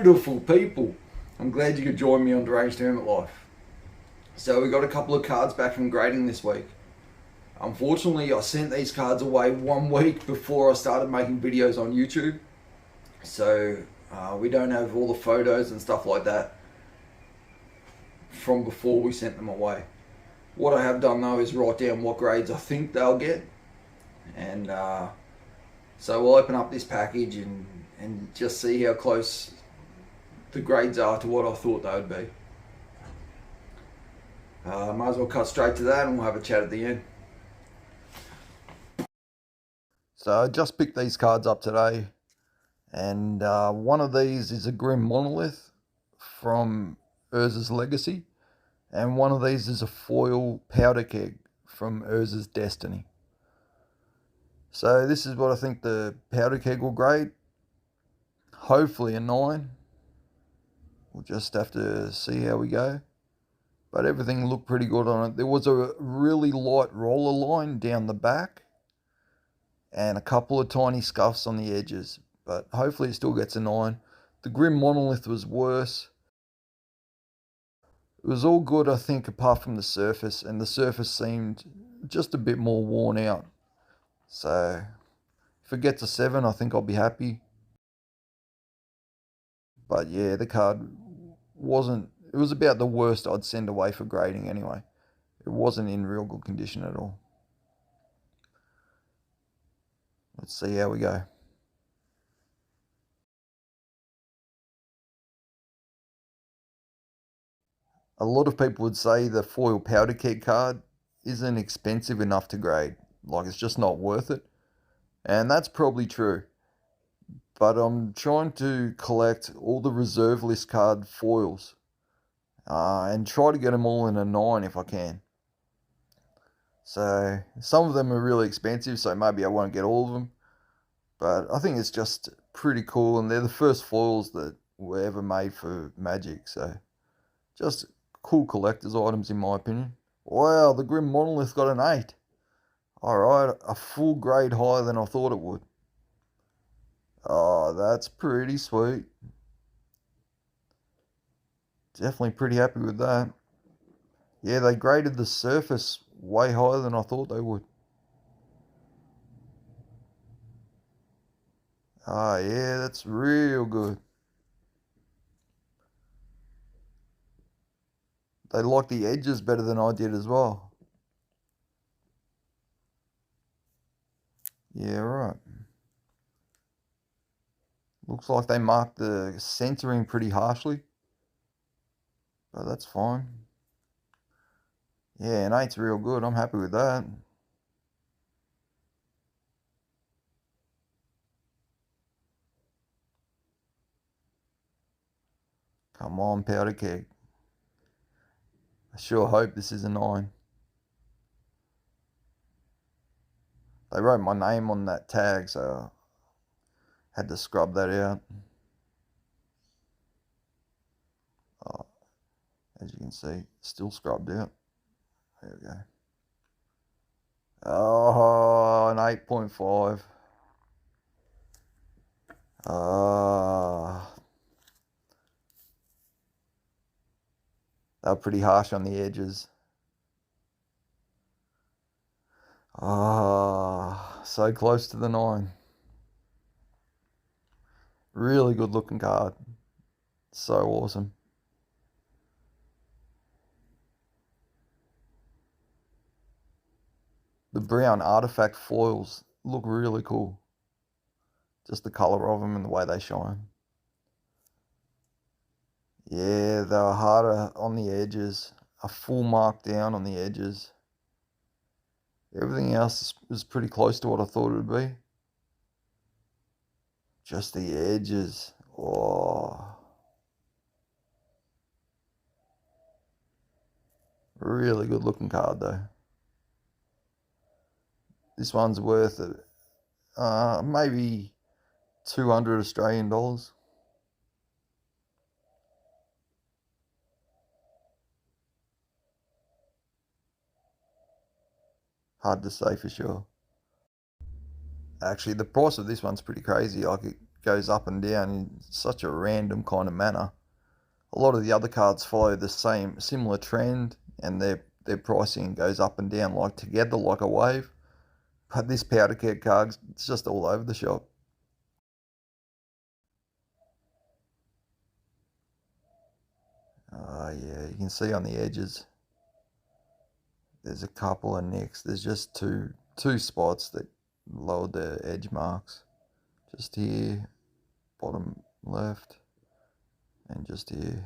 Beautiful people. I'm glad you could join me on Deranged Hermit Life. So we got a couple of cards back from grading this week. Unfortunately, I sent these cards away 1 week before I started making videos on YouTube. So we don't have all the photos and stuff like that from before we sent them away. What I have done though is write down what grades I think they'll get. And so we'll open up this package and just see how close the grades are to what I thought they would be. Might as well cut straight to that and we'll have a chat at the end. So I just picked these cards up today, and one of these is a Grim Monolith from Urza's Legacy, and one of these is a foil powder keg from Urza's Destiny. So this is what I think the powder keg will grade. Hopefully a 9. We'll just have to see how we go. But everything looked pretty good on it. There was a really light roller line down the back and a couple of tiny scuffs on the edges. But hopefully it still gets a 9. The Grim Monolith was worse. It was all good, I think, apart from the surface. And the surface seemed just a bit more worn out. So if it gets a 7, I think I'll be happy. But yeah, the card wasn't, it was about the worst I'd send away for grading anyway. It wasn't in real good condition at all. Let's see how we go. A lot of people would say the foil powder keg card isn't expensive enough to grade. Like, it's just not worth it. And that's probably true. But I'm trying to collect all the reserve list card foils. And try to get them all in a 9 if I can. So some of them are really expensive, so maybe I won't get all of them. But I think it's just pretty cool, and they're the first foils that were ever made for Magic. So just cool collector's items in my opinion. Wow, the Grim Monolith got an 8. Alright, a full grade higher than I thought it would. Oh, that's pretty sweet. Definitely pretty happy with that. Yeah, they graded the surface way higher than I thought they would. Ah, yeah, that's real good. They like the edges better than I did as well. Yeah, right. Looks like they marked the centering pretty harshly. But that's fine. Yeah, an 8's real good. I'm happy with that. Come on, powder keg. I sure hope this is a 9. They wrote my name on that tag, so I had to scrub that out. Oh, as you can see, still scrubbed out. There we go. Oh, an 8.5. They were pretty harsh on the edges. So close to the 9. Really good looking card. So awesome. The brown artifact foils look really cool. Just the colour of them and the way they shine. Yeah, they were harder on the edges. A full mark down on the edges. Everything else was pretty close to what I thought it would be. Just the edges. Oh. Really good looking card though. This one's worth maybe 200 Australian dollars. Hard to say for sure. Actually, the price of this one's pretty crazy. Like, it goes up and down in such a random kind of manner. A lot of the other cards follow the similar trend, and their pricing goes up and down like together, like a wave. But this powder keg card, it's just all over the shop. Yeah, you can see on the edges, there's a couple of nicks. There's just two spots that lowered the edge marks. Just here, bottom left, and just here.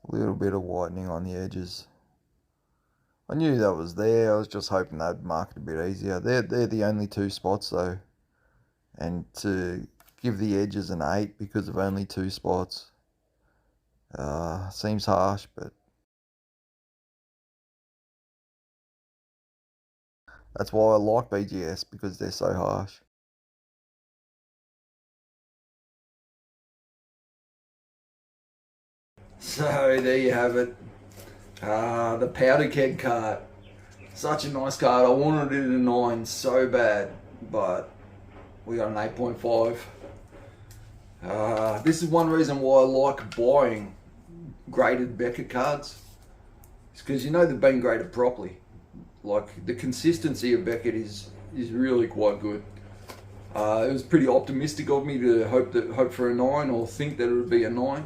A little bit of whitening on the edges. I knew that was there. I was just hoping they'd mark it a bit easier. They're the only two spots though. And to give the edges an 8 because of only 2 spots seems harsh, but that's why I like BGS, because they're so harsh. So there you have it. The powder keg card. Such a nice card. I wanted it a 9 so bad, but we got an 8.5. This is one reason why I like buying graded Beckett cards. It's because you know they've been graded properly. Like, the consistency of Beckett is really quite good. It was pretty optimistic of me to hope for a 9 or think that it would be a 9.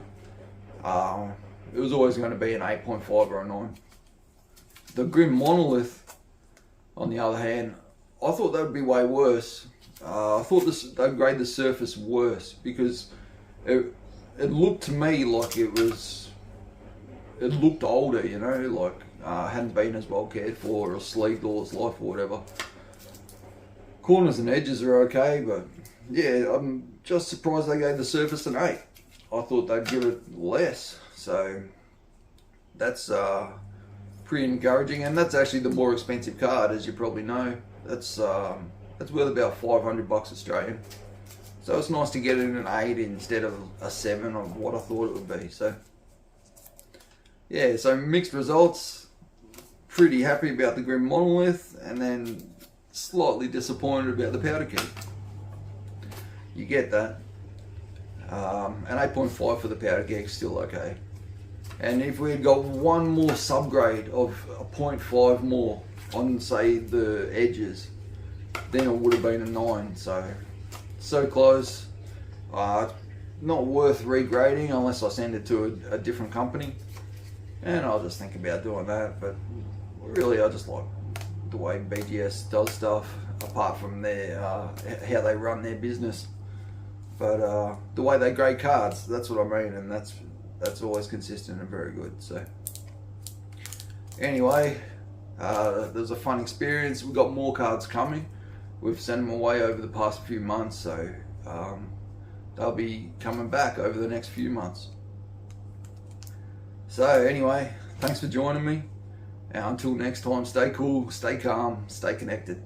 It was always going to be an 8.5 or a 9. The Grim Monolith, on the other hand, I thought that would be way worse. I thought they'd grade the surface worse because it looked to me like it looked older, you know, like hadn't been as well cared for or sleeved all its life or whatever. Corners and edges are okay, but yeah, I'm just surprised they gave the surface an 8. I thought they'd give it less, so that's pretty encouraging. And that's actually the more expensive card, as you probably know. That's worth about $500 Australian. So it's nice to get it in an 8 instead of a 7 of what I thought it would be. So yeah, so mixed results. Pretty happy about the Grim Monolith, and then slightly disappointed about the powder keg. You get that. An 8.5 for the powder keg, still okay. And if we had got one more subgrade of a 0.5 more on, say, the edges, then it would have been a 9. So close. Not worth regrading unless I send it to a different company, and I'll just think about doing that. But really, I just like the way BGS does stuff, apart from their how they run their business. But the way they grade cards, that's what I mean, and that's always consistent and very good. So anyway, there was a fun experience. We've got more cards coming. We've sent them away over the past few months, so they'll be coming back over the next few months. So anyway, thanks for joining me. And until next time, stay cool, stay calm, stay connected.